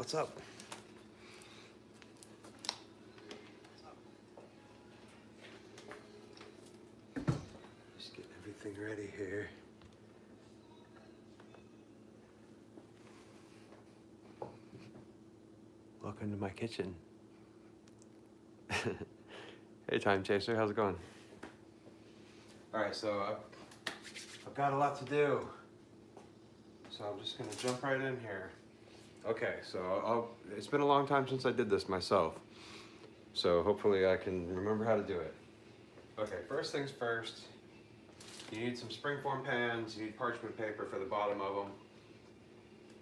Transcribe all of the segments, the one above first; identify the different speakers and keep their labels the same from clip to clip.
Speaker 1: What's up? Just getting everything ready here. Welcome to my kitchen. Hey, Time Chaser, how's it going? All right, so I've got a lot to do. So I'm just gonna jump right in here. Okay, so it's been a long time since I did this myself. So hopefully I can remember how to do it. Okay, first things first, you need some Springform pans, you need parchment paper for the bottom of them.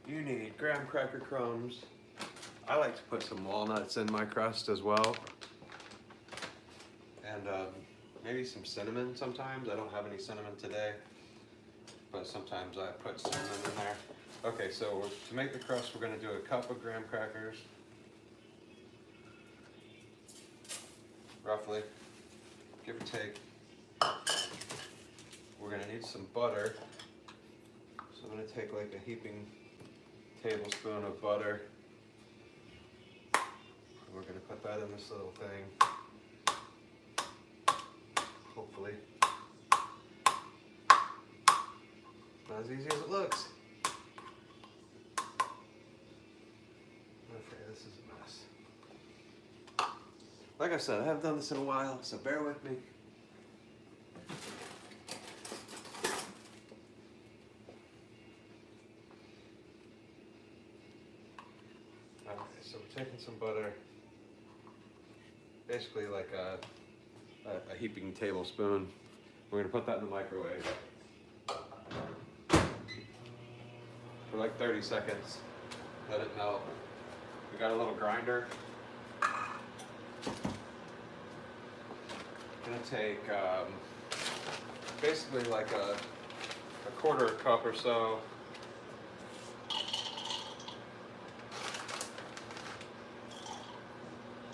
Speaker 1: You need graham cracker crumbs. I like to put some walnuts in my crust as well. And maybe some cinnamon sometimes. I don't have any cinnamon today, but sometimes I put cinnamon in there. Okay, so to make the crust, we're gonna do a cup of graham crackers, roughly, give or take. We're gonna need some butter. So I'm gonna take like a heaping tablespoon of butter. We're gonna put that in this little thing. Hopefully. Not as easy as it looks. Okay, this is a mess. Like I said, I haven't done this in a while, so bear with me. Okay, so we're taking some butter, basically like a heaping tablespoon. We're gonna put that in the microwave for like 30 seconds. Let it melt. We got a little grinder. Gonna take basically like a quarter cup or so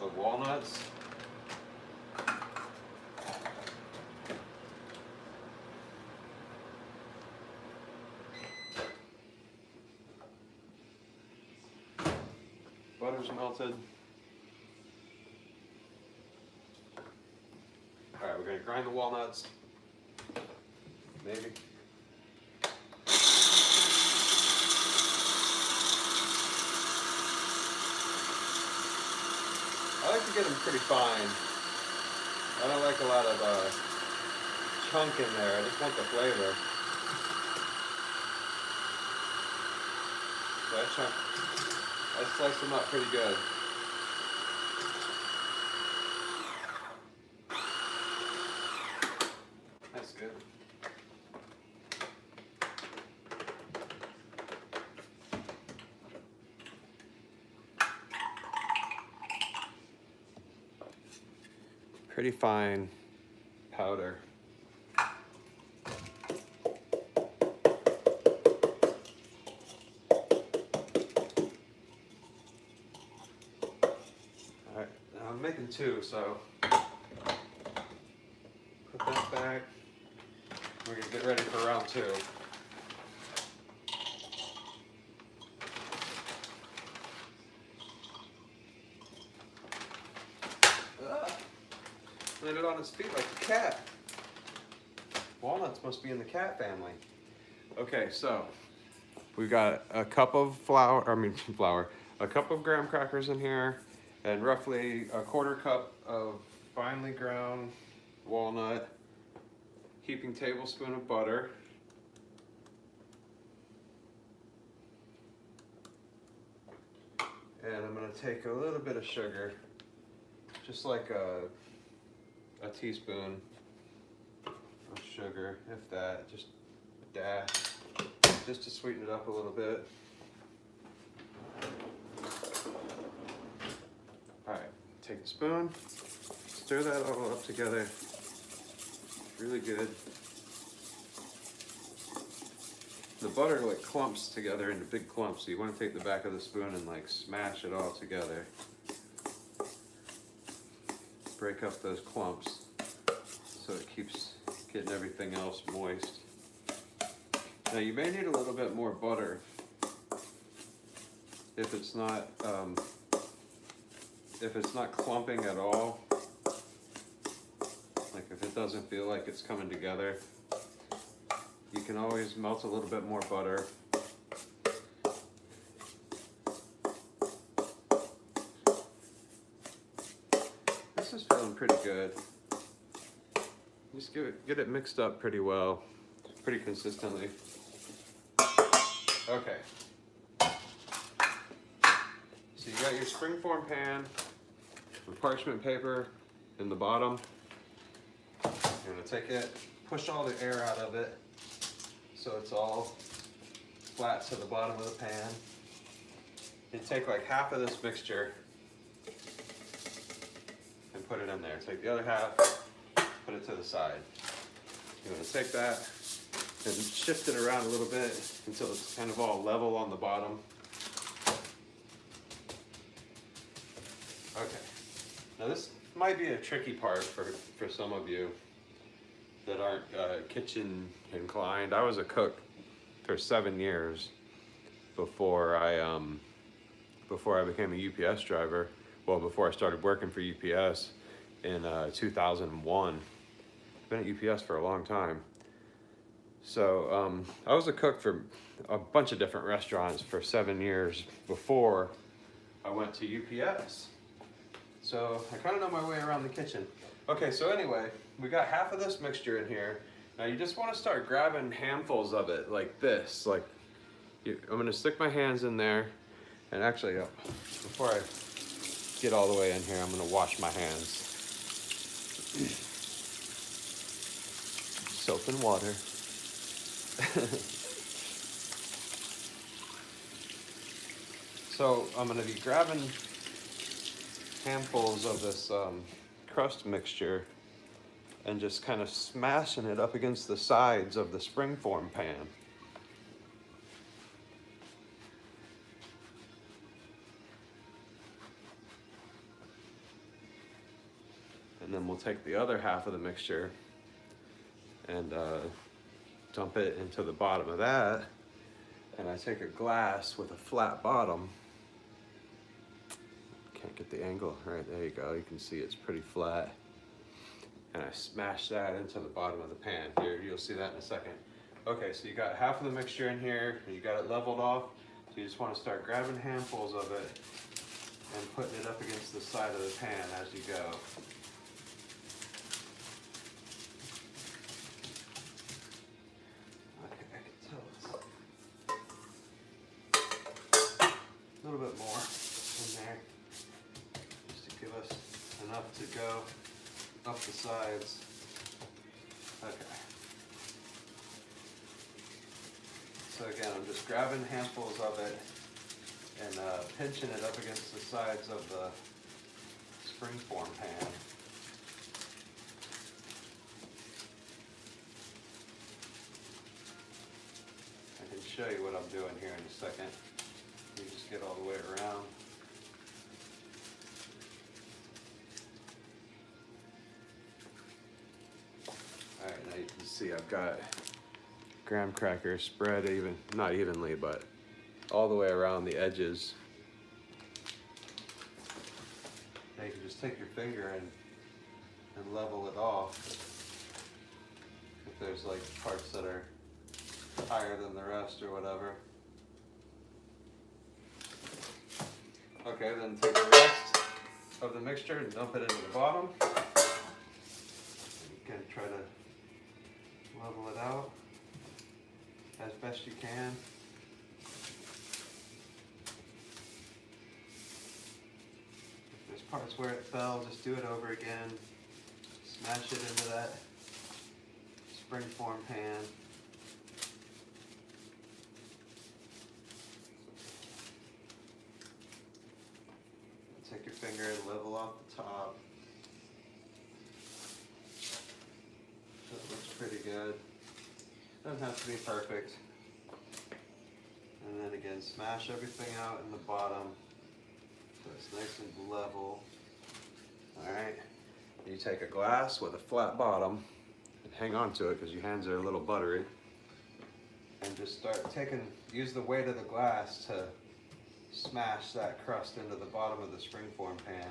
Speaker 1: of walnuts. Butter's melted. All right, we're gonna grind the walnuts. Maybe. I like to get them pretty fine. I don't like a lot of chunk in there. I just want the flavor. So I slice them up pretty good. That's good. Pretty fine powder. Alright, now I'm making two, so put that back. We're gonna get ready for round two. Landed on his feet like a cat. Walnuts must be in the cat family. Okay, so we've got a cup of a cup of graham crackers in here, and roughly a quarter cup of finely ground walnut, heaping tablespoon of butter, and I'm gonna take a little bit of sugar, just like a teaspoon of sugar, if that, just a dash, just to sweeten it up a little bit. All right, take a spoon, stir that all up together, really good. The butter like clumps together into big clumps, so you want to take the back of the spoon and like smash it all together. Break up those clumps so it keeps getting everything else moist. Now you may need a little bit more butter if it's not clumping at all, like if it doesn't feel like it's coming together, you can always melt a little bit more butter. This is feeling pretty good. Just get it mixed up pretty well, pretty consistently. Okay. So you got your springform pan with parchment paper in the bottom. You're gonna take it, push all the air out of it so it's all flat to the bottom of the pan. You take like half of this mixture and put it in there. Take the other half, put it to the side. You're gonna take that and shift it around a little bit until it's kind of all level on the bottom. Okay, now this might be a tricky part for some of you that aren't kitchen inclined. I was a cook for 7 years before I became a UPS driver. Well, before I started working for UPS in 2001. Been at UPS for a long time. So I was a cook for a bunch of different restaurants for 7 years before I went to UPS. So I kind of know my way around the kitchen. Okay, so anyway, we got half of this mixture in here. Now you just want to start grabbing handfuls of it like this. Like I'm going to stick my hands in there, and actually before I get all the way in here, I'm going to wash my hands. Soap and water. So I'm going to be grabbing handfuls of this crust mixture and just kind of smashing it up against the sides of the springform pan. And then we'll take the other half of the mixture and dump it into the bottom of that. And I take a glass with a flat bottom. Can't get the angle. Right, there you go. You can see it's pretty flat. And I smash that into the bottom of the pan. Here, you'll see that in a second. Okay, so you got half of the mixture in here, and you got it leveled off. So you just want to start grabbing handfuls of it and putting it up against the side of the pan as you go. Okay, I can tell it's a little bit more in there, just to give us enough to go up the sides. Okay. So again, I'm just grabbing handfuls of it and pinching it up against the sides of the springform pan. I can show you what I'm doing here in a second. You just get all the way around. Alright, now you can see I've got graham crackers spread not evenly, but all the way around the edges. Now you can just take your finger and level it off. If there's like parts that are higher than the rest or whatever. Okay, then take the rest of the mixture and dump it into the bottom. You can try to level it out as best you can. If there's parts where it fell, just do it over again. Smash it into that springform pan. Take your finger and level off the top. That looks pretty good. Doesn't have to be perfect. And then again, smash everything out in the bottom so it's nice and level. Alright, you take a glass with a flat bottom and hang on to it because your hands are a little buttery. And just start use the weight of the glass to smash that crust into the bottom of the springform pan,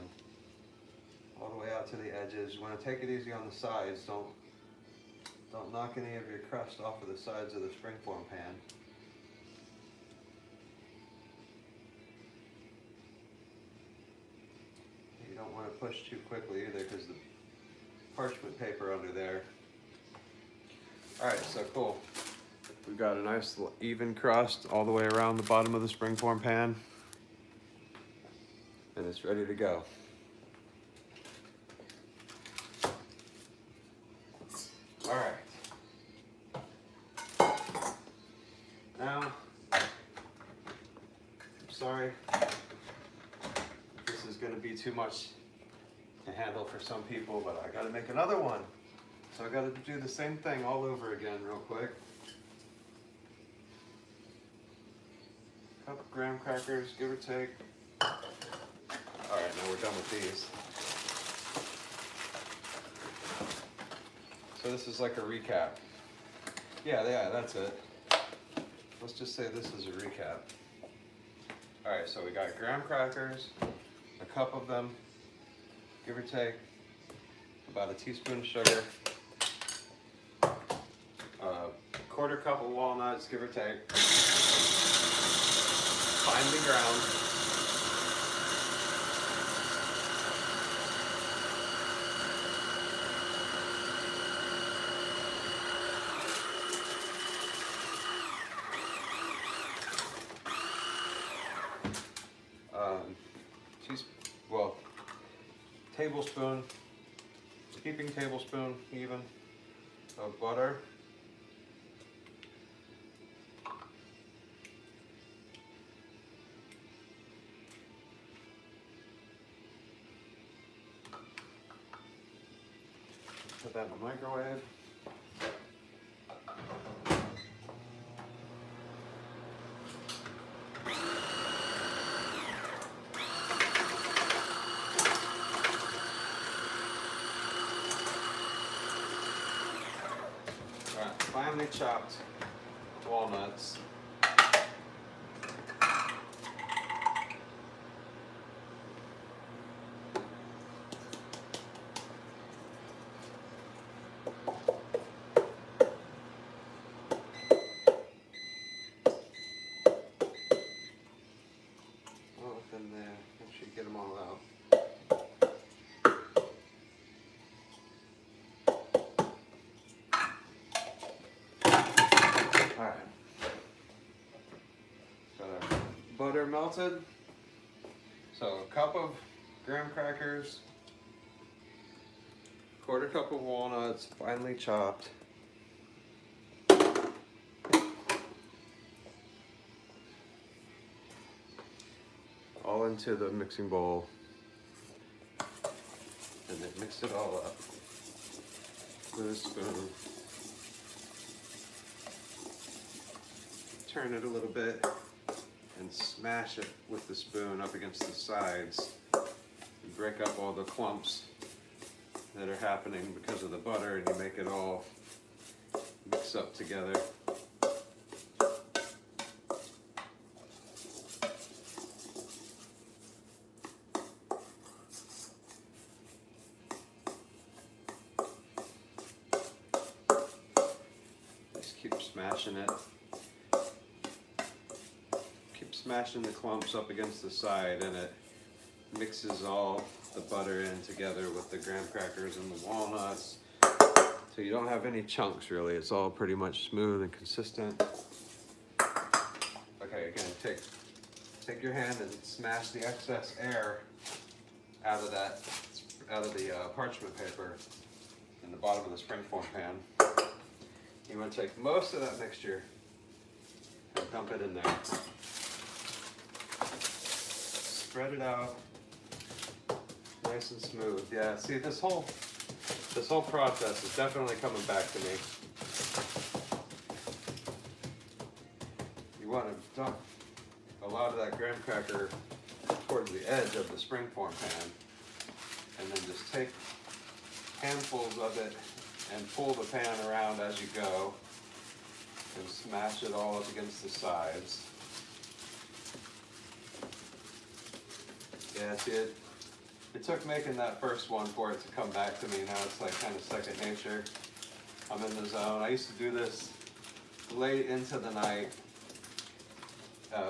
Speaker 1: all the way out to the edges. You want to take it easy on the sides. Don't knock any of your crust off of the sides of the springform pan. You don't want to push too quickly either because the parchment paper under there. Alright, so cool. We've got a nice even crust all the way around the bottom of the springform pan. And it's ready to go. Alright. Now, I'm sorry, this is going to be too much to handle for some people, but I got to make another one. So I got to do the same thing all over again real quick. Couple graham crackers, give or take. Alright, now we're done with these. So this is like a recap. Yeah, that's it. Let's just say this is a recap. Alright, so we got graham crackers, a cup of them, give or take, about a teaspoon of sugar, a quarter cup of walnuts, give or take, finely ground, tablespoon, heaping tablespoon even of butter. Put that in the microwave. Finely chopped walnuts. All within there. Make sure you get them all out. Alright, got our butter melted. So a cup of graham crackers, quarter cup of walnuts, finely chopped. All into the mixing bowl. And then mix it all up with a spoon. Turn it a little bit and smash it with the spoon up against the sides and break up all the clumps that are happening because of the butter, and you make it all mix up together. Just keep smashing it. Smashing the clumps up against the side, and it mixes all the butter in together with the graham crackers and the walnuts, so you don't have any chunks really. It's all pretty much smooth and consistent. Okay, again, take your hand and smash the excess air out of the parchment paper in the bottom of the springform pan. You want to take most of that mixture and dump it in there. Spread it out, nice and smooth. Yeah, see, this whole process is definitely coming back to me. You want to dump a lot of that graham cracker towards the edge of the springform pan, and then just take handfuls of it and pull the pan around as you go, and smash it all up against the sides. Yeah, see, it took making that first one for it to come back to me. Now it's like kind of second nature. I'm in the zone. I used to do this late into the night.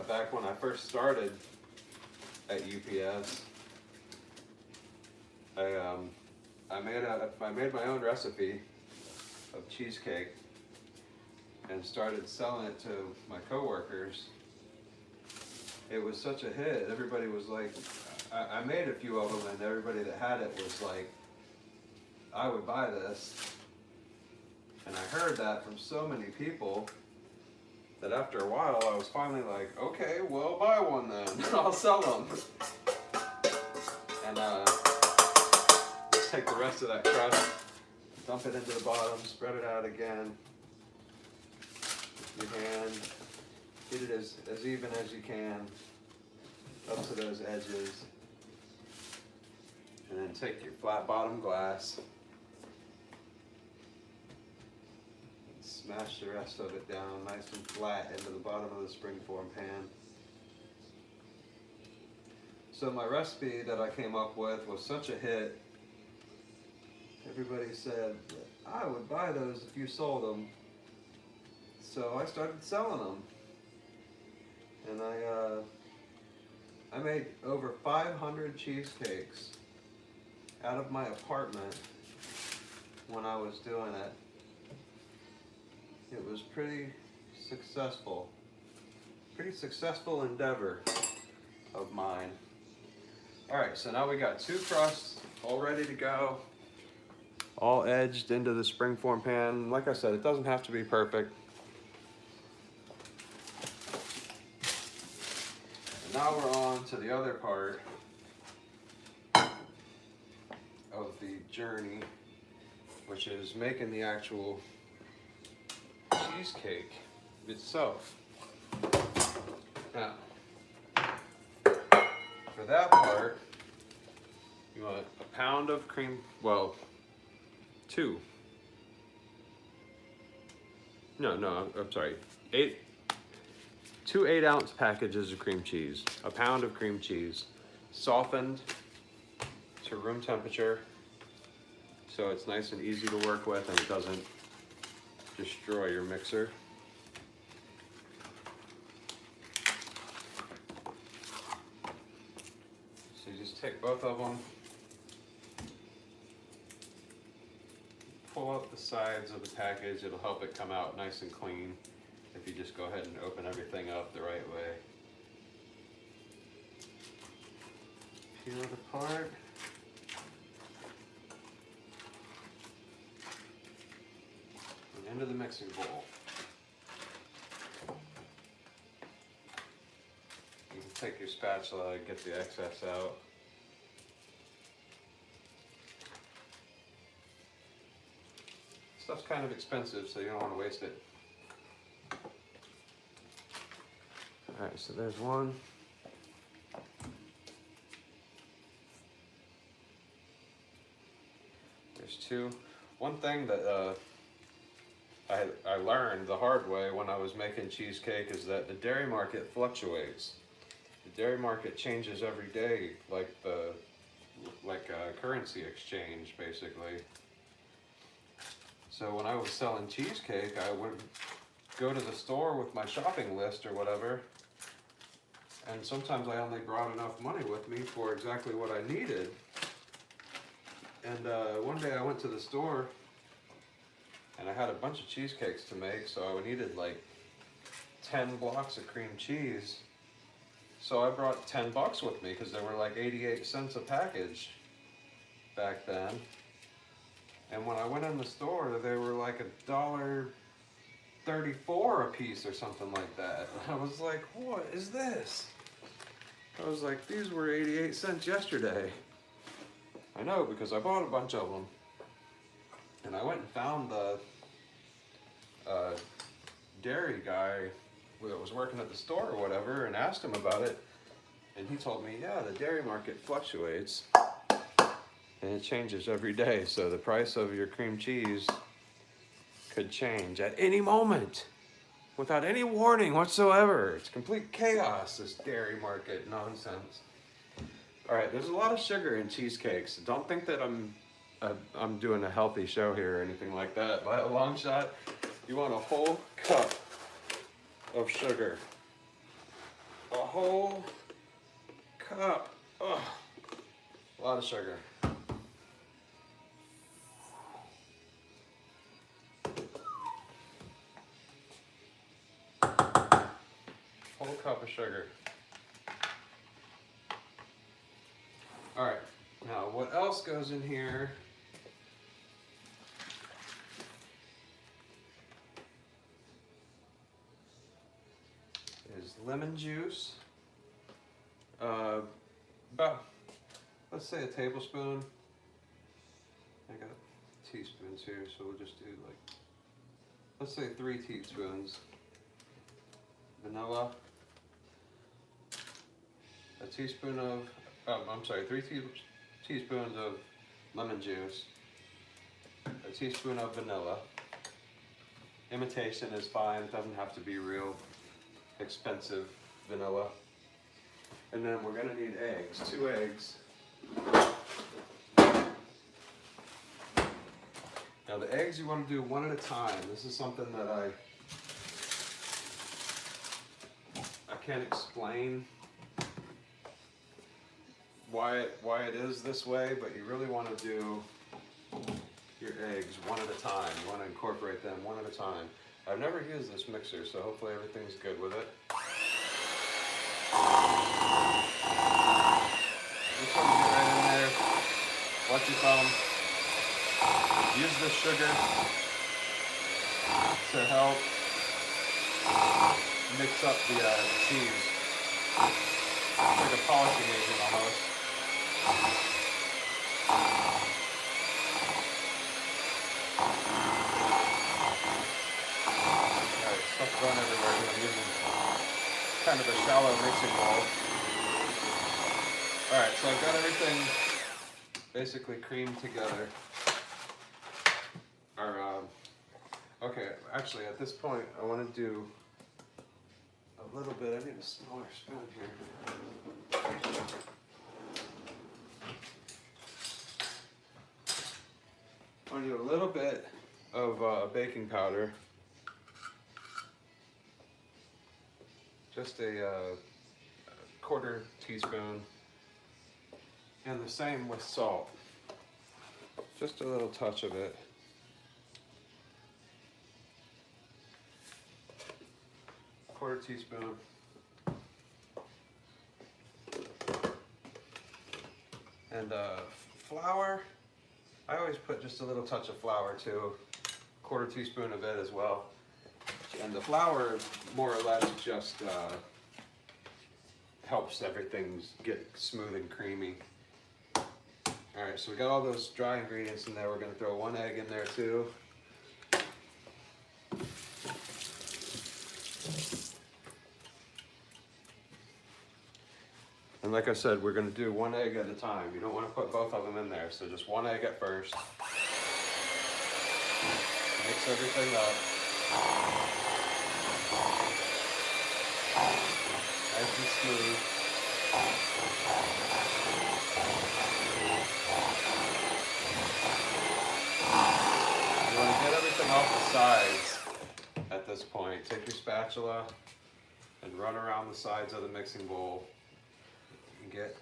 Speaker 1: Back when I first started at UPS, I made my own recipe of cheesecake and started selling it to my coworkers. It was such a hit. Everybody was like, I made a few of them, and everybody that had it was like, I would buy this. And I heard that from so many people that after a while I was finally like, okay, well, buy one then. I'll sell them. And just take the rest of that crust, dump it into the bottom, spread it out again with your hand. Get it as even as you can up to those edges. And then take your flat bottom glass and smash the rest of it down nice and flat into the bottom of the Springform pan. So my recipe that I came up with was such a hit. Everybody said, I would buy those if you sold them. So I started selling them. And I made over 500 cheesecakes out of my apartment when I was doing it. It was pretty successful endeavor of mine. All right, so now we got 2 crusts all ready to go, all edged into the Springform pan. Like I said, it doesn't have to be perfect. And now we're on to the other part of the journey, which is making the actual cheesecake itself. Now, for that part, you want a pound of cream, well, 2. No, I'm sorry, 2 8-ounce packages of cream cheese, a pound of cream cheese, softened to room temperature, so it's nice and easy to work with and it doesn't destroy your mixer. So you just take both of them, pull out the sides of the package. It'll help it come out nice and clean if you just go ahead and open everything up the right way. Peel it apart. And into the mixing bowl. You can take your spatula and get the excess out. Stuff's kind of expensive, so you don't want to waste it. Alright, so there's one. There's 2. One thing that I learned the hard way when I was making cheesecake is that the dairy market fluctuates. The dairy market changes every day, like a currency exchange, basically. So when I was selling cheesecake, I would go to the store with my shopping list or whatever, and sometimes I only brought enough money with me for exactly what I needed. And one day I went to the store and I had a bunch of cheesecakes to make, so I needed like 10 blocks of cream cheese. So I brought $10 with me because they were like 88 cents a package back then. And when I went in the store, they were like $1.34 a piece or something like that. And I was like, what is this? I was like, these were 88 cents yesterday. I know, because I bought a bunch of them. And I went and found the dairy guy that was working at the store or whatever and asked him about it. And he told me, yeah, the dairy market fluctuates. And it changes every day, so the price of your cream cheese could change at any moment without any warning whatsoever. It's complete chaos, this dairy market nonsense. All right, there's a lot of sugar in cheesecakes. Don't think that I'm doing a healthy show here or anything like that. By a long shot, you want a whole cup of sugar. A whole cup. Ugh. A lot of sugar. Whole cup of sugar. All right, now what else goes in here? Is lemon juice. About, let's say a tablespoon. I got teaspoons here, so we'll just do like, let's say 3 teaspoons. Vanilla. A teaspoon of, I'm sorry, 3 teaspoons of lemon juice. A teaspoon of vanilla. Imitation is fine, it doesn't have to be real expensive vanilla. And then we're gonna need eggs, 2 eggs. Now the eggs you want to do one at a time. This is something that I can't explain why it is this way, but you really want to do your eggs one at a time. You want to incorporate them one at a time. I've never used this mixer, so hopefully everything's good with it. Just want to get right in there. Watch your thumb. Use the sugar to help mix up the cheese. It's like a polishing agent almost. Alright, stuff going everywhere. I'm using kind of a shallow mixing bowl. Alright, so I've got everything basically creamed together. Okay, actually at this point I want to do a little bit, I need a smaller spoon here. I want to do a little bit of baking powder. Just a 1/4 teaspoon. And the same with salt. Just a little touch of it. Quarter teaspoon. And flour. I always put just a little touch of flour too. 1/4 teaspoon of it as well. And the flour more or less just helps everything get smooth and creamy. Alright, so we got all those dry ingredients in there. We're going to throw 1 egg in there too. And like I said, we're going to do 1 egg at a time. You don't want to put both of them in there, so just 1 egg at first. Mix everything up. Nice and smooth. You want to get everything off the sides at this point. Take your spatula and run around the sides of the mixing bowl. And get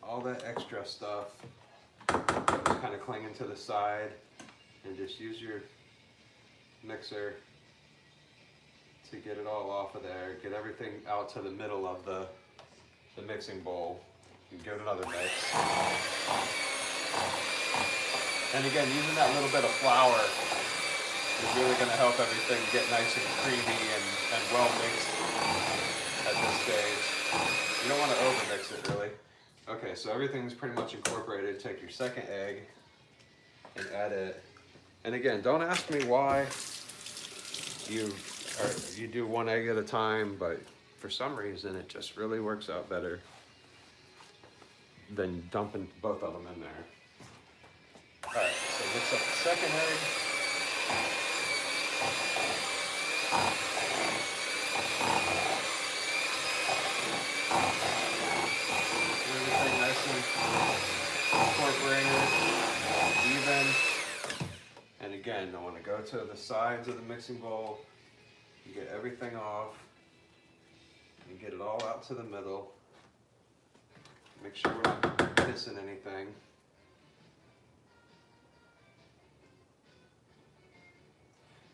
Speaker 1: all that extra stuff just kind of clinging to the side, and just use your mixer to get it all off of there. Get everything out to the middle of the mixing bowl and give it another mix. And again, using that little bit of flour is really going to help everything get nice and creamy and well mixed at this stage. You don't want to over mix it really. Okay, so everything's pretty much incorporated. Take your second egg and add it. And again, don't ask me why you do 1 egg at a time, but for some reason it just really works out better than dumping both of them in there. Alright, so mix up the second egg. Everything nice and again, I want to go to the sides of the mixing bowl. You get everything off. You get it all out to the middle. Make sure we're not missing anything.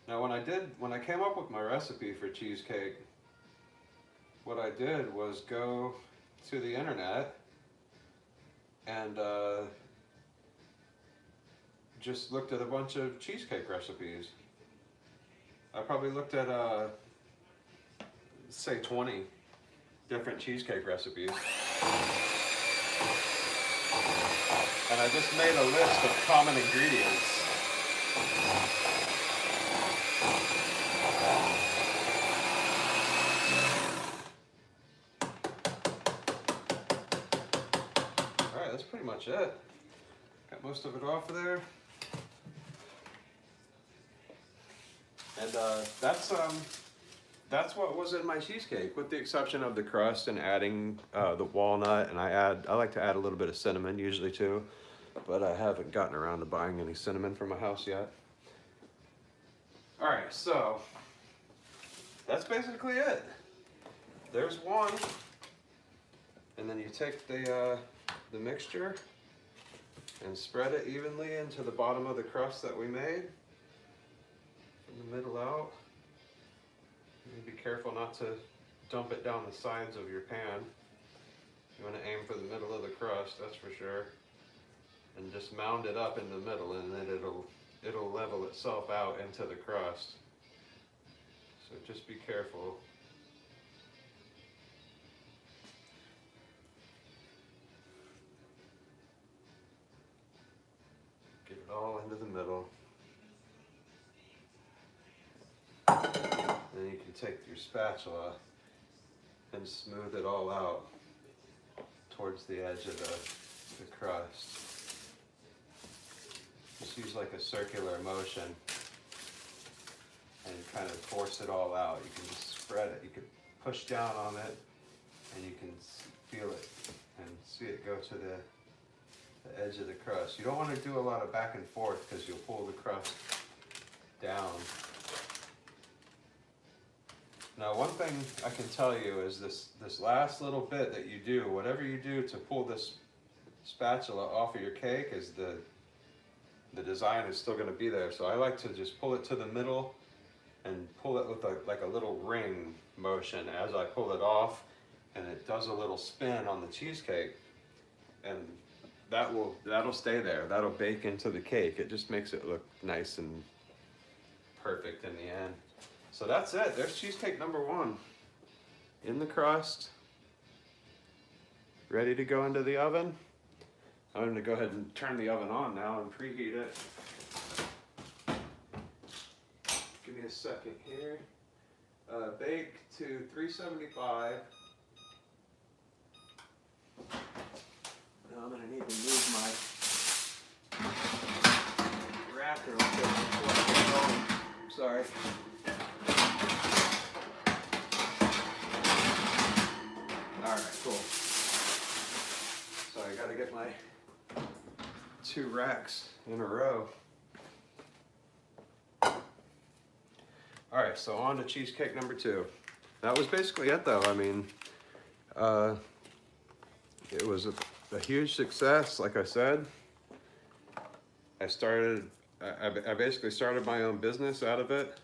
Speaker 1: Now when I came up with my recipe for cheesecake, what I did was go to the internet and just looked at a bunch of cheesecake recipes. I probably looked at say 20 different cheesecake recipes. And I just made a list of common ingredients. Alright, that's pretty much it. Got most of it off of there. And that's what was in my cheesecake, with the exception of the crust and adding the walnut, and I like to add a little bit of cinnamon usually too, but I haven't gotten around to buying any cinnamon for my house yet. All right, so that's basically it. There's one, and then you take the mixture and spread it evenly into the bottom of the crust that we made, from the middle out. Be careful not to dump it down the sides of your pan. You want to aim for the middle of the crust, that's for sure. And just mound it up in the middle, and then it'll level itself out into the crust. So just be careful. Get it all into the middle. Then you can take your spatula and smooth it all out towards the edge of the crust. Just use like a circular motion and kind of force it all out. You can just spread it. You can push down on it and you can feel it and see it go to the edge of the crust. You don't want to do a lot of back and forth because you'll pull the crust down. Now, one thing I can tell you is this last little bit that you do, whatever you do to pull this spatula off of your cake, is the design is still going to be there. So I like to just pull it to the middle and pull it with like a little ring motion as I pull it off, and it does a little spin on the cheesecake, and that'll stay there. That'll bake into the cake. It just makes it look nice and perfect in the end. So that's it. There's cheesecake number one. In the crust. Ready to go into the oven. I'm going to go ahead and turn the oven on now and preheat it. Give me a second here. Bake to 375. Now I'm going to need to move my rack real quick before I get going. Sorry. Alright, cool. So I gotta get my 2 racks in a row. Alright, so on to cheesecake number 2. That was basically it though. I mean, it was a huge success, like I said. I basically started my own business out of it.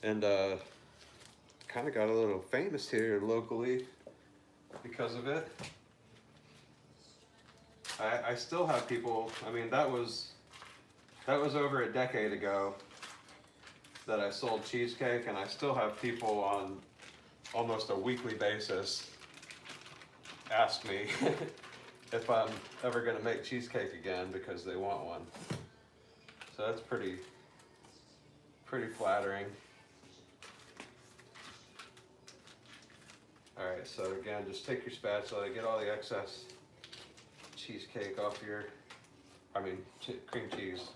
Speaker 1: And kind of got a little famous here locally because of it. I still have people, I mean, that was over a decade ago that I sold cheesecake, and I still have people on almost a weekly basis ask me if I'm ever going to make cheesecake again because they want one. So that's pretty flattering. Alright, so again, just take your spatula, get all the excess cheesecake off cream cheese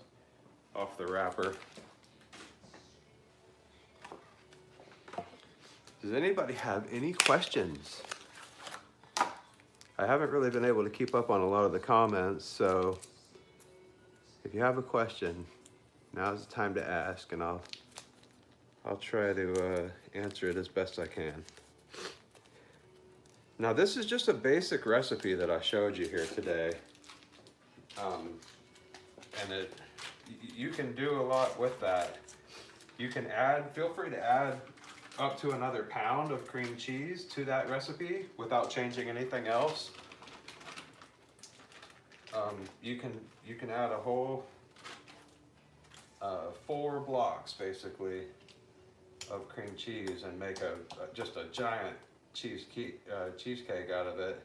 Speaker 1: off the wrapper. Does anybody have any questions? I haven't really been able to keep up on a lot of the comments, so if you have a question, now's the time to ask, and I'll try to answer it as best I can. Now this is just a basic recipe that I showed you here today. And you can do a lot with that. You can feel free to add up to another pound of cream cheese to that recipe without changing anything else. You can add a whole 4 blocks basically of cream cheese and make just a giant cheesecake out of it.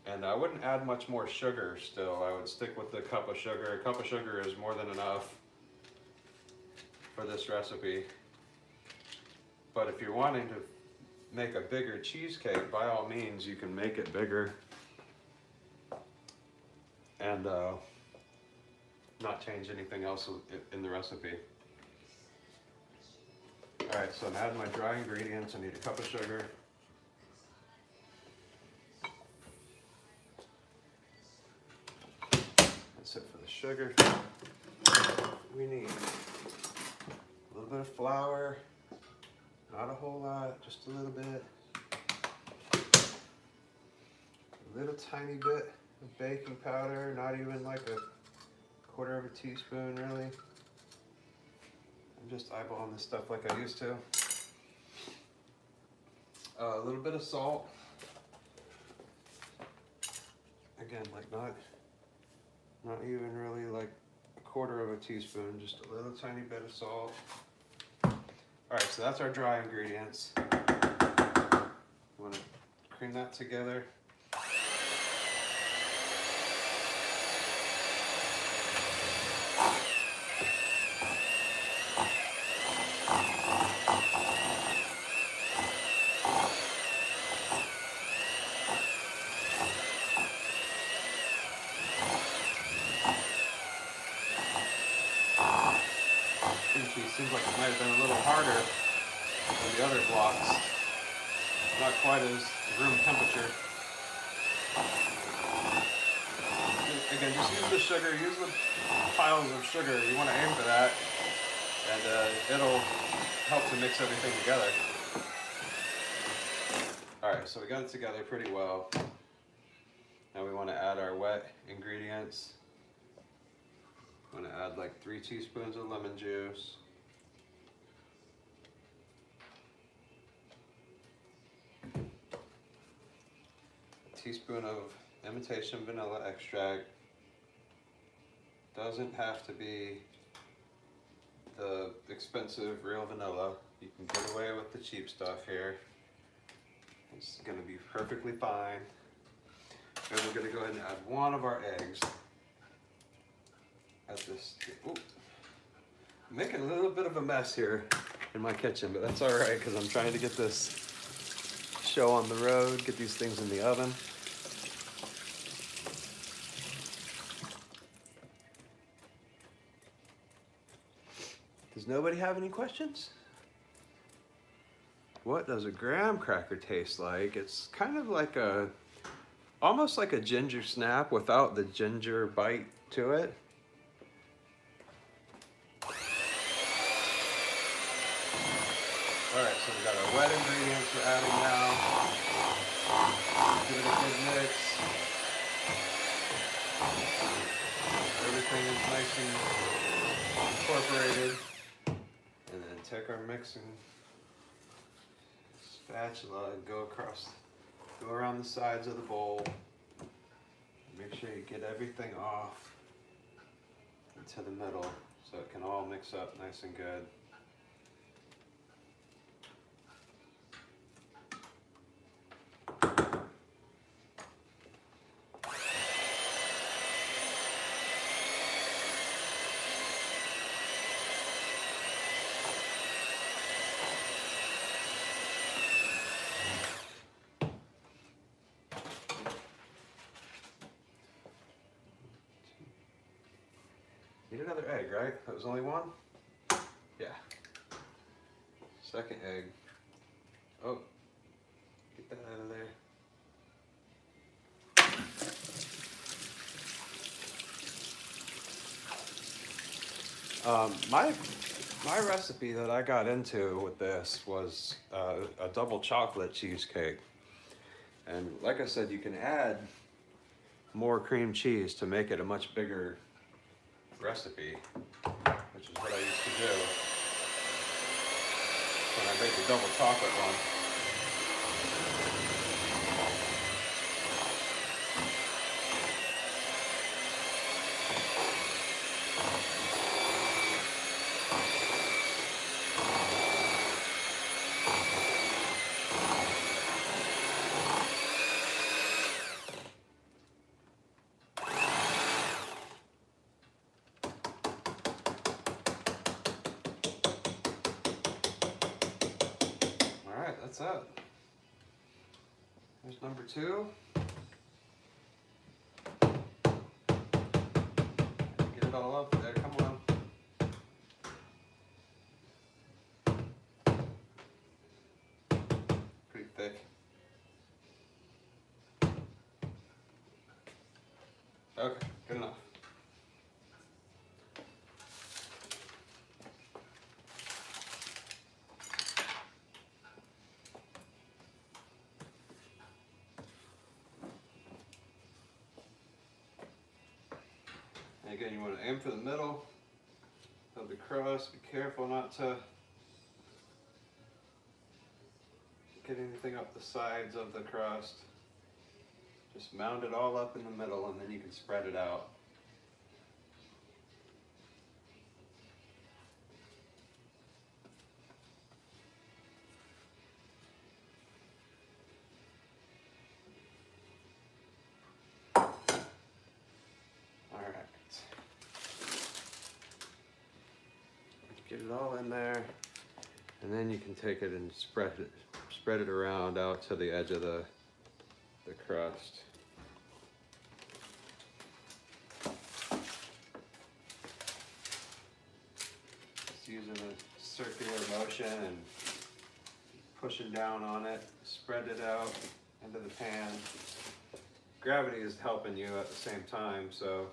Speaker 1: And I wouldn't add much more sugar still. I would stick with the cup of sugar. A cup of sugar is more than enough for this recipe. But if you're wanting to make a bigger cheesecake, by all means, you can make it bigger and not change anything else in the recipe. All right, so I'm adding my dry ingredients. I need a cup of sugar. That's it for the sugar. We need a little bit of flour, not a whole lot, just a little bit. A little tiny bit of baking powder, not even like a 1/4 of a teaspoon really. I'm just eyeballing this stuff like I used to. A little bit of salt. Again, like not even really like a 1/4 of a teaspoon, just a little tiny bit of salt. All right, so that's our dry ingredients. You want to cream that together. Seems like it might have been a little harder than the other blocks. Not quite as room temperature. Again, just use the sugar, use the piles of sugar. You want to aim for that, and it'll help to mix everything together. All right, so we got it together pretty well. Now we want to add our wet ingredients. I'm going to add like 3 teaspoons of lemon juice. A teaspoon of imitation vanilla extract. Doesn't have to be the expensive real vanilla. You can get away with the cheap stuff here. It's going to be perfectly fine. And we're going to go ahead and add 1 of our eggs. At this, I'm making a little bit of a mess here in my kitchen, but that's all right because I'm trying to get this show on the road, get these things in the oven. Does nobody have any questions? What does a graham cracker taste like? It's kind of like almost like a ginger snap without the ginger bite to it. All right, so we've got our wet ingredients we're adding now. Give it a good mix. Everything is nice and incorporated. And then take our mixing spatula and go around the sides of the bowl. Make sure you get everything off into the middle so it can all mix up nice and good. Need another egg, right? That was only 1? Yeah. Second egg. Oh, get that out of there. My recipe that I got into with this was a double chocolate cheesecake. And like I said, you can add more cream cheese to make it a much bigger recipe, which is what I used to do when I made the double chocolate one. Alright, that's it. There's number 2. Get it all up there, come on. Pretty thick. Okay, good enough. And again, you want to aim for the middle of the crust. Be careful not to get anything up the sides of the crust. Just mound it all up in the middle and then you can spread it out. Get it all in there, and then you can take it and spread it around out to the edge of the crust. Just using a circular motion and pushing down on it, spread it out into the pan. Gravity is helping you at the same time, so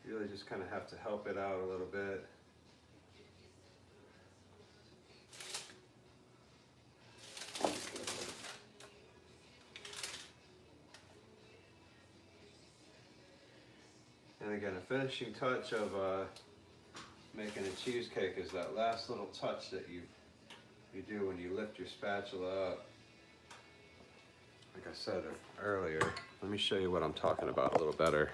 Speaker 1: you really just kind of have to help it out a little bit. And again, a finishing touch of making a cheesecake is that last little touch that you do when you lift your spatula up. Like I said earlier, let me show you what I'm talking about a little better.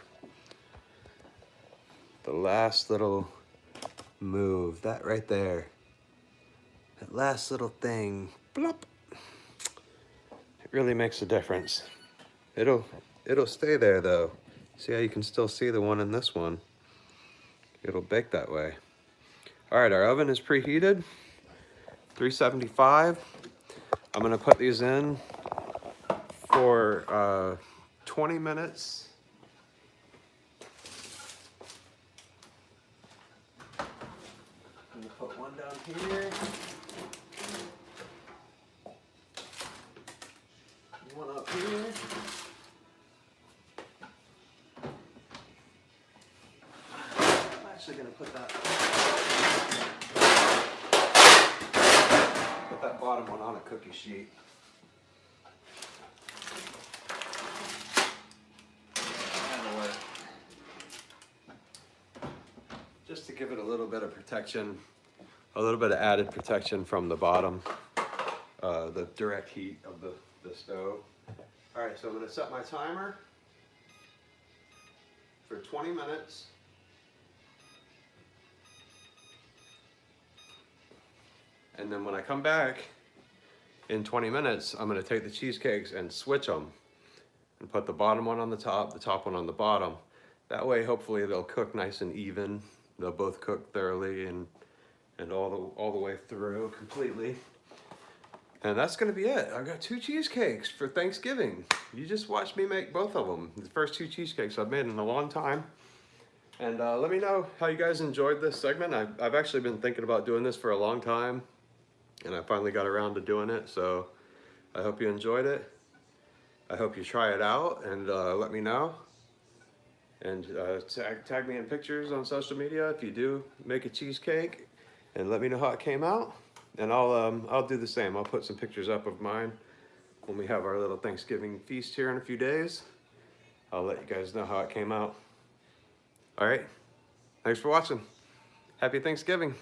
Speaker 1: The last little move, that right there, that last little thing, blop, it really makes a difference. It'll stay there though. See how you can still see the one in this one? It'll bake that way. All right, our oven is preheated, 375. I'm gonna put these in for 20 minutes. I'm gonna put one down here. One up here. Actually going to put that bottom one on a cookie sheet. That'll work. Just to give it a little bit of protection, a little bit of added protection from the bottom, the direct heat of the stove. All right, so I'm going to set my timer for 20 minutes. And then when I come back in 20 minutes, I'm gonna take the cheesecakes and switch them and put the bottom one on the top one on the bottom. That way, hopefully they'll cook nice and even. They'll both cook thoroughly and all the way through completely. And that's gonna be it. I've got 2 cheesecakes for Thanksgiving. You just watched me make both of them. The first 2 cheesecakes I've made in a long time. And let me know how you guys enjoyed this segment. I've actually been thinking about doing this for a long time. And I finally got around to doing it, so I hope you enjoyed it. I hope you try it out and let me know. And tag me in pictures on social media if you do make a cheesecake, and let me know how it came out. And I'll do the same. I'll put some pictures up of mine when we have our little Thanksgiving feast here in a few days. I'll let you guys know how it came out. All right, thanks for watching. Happy Thanksgiving.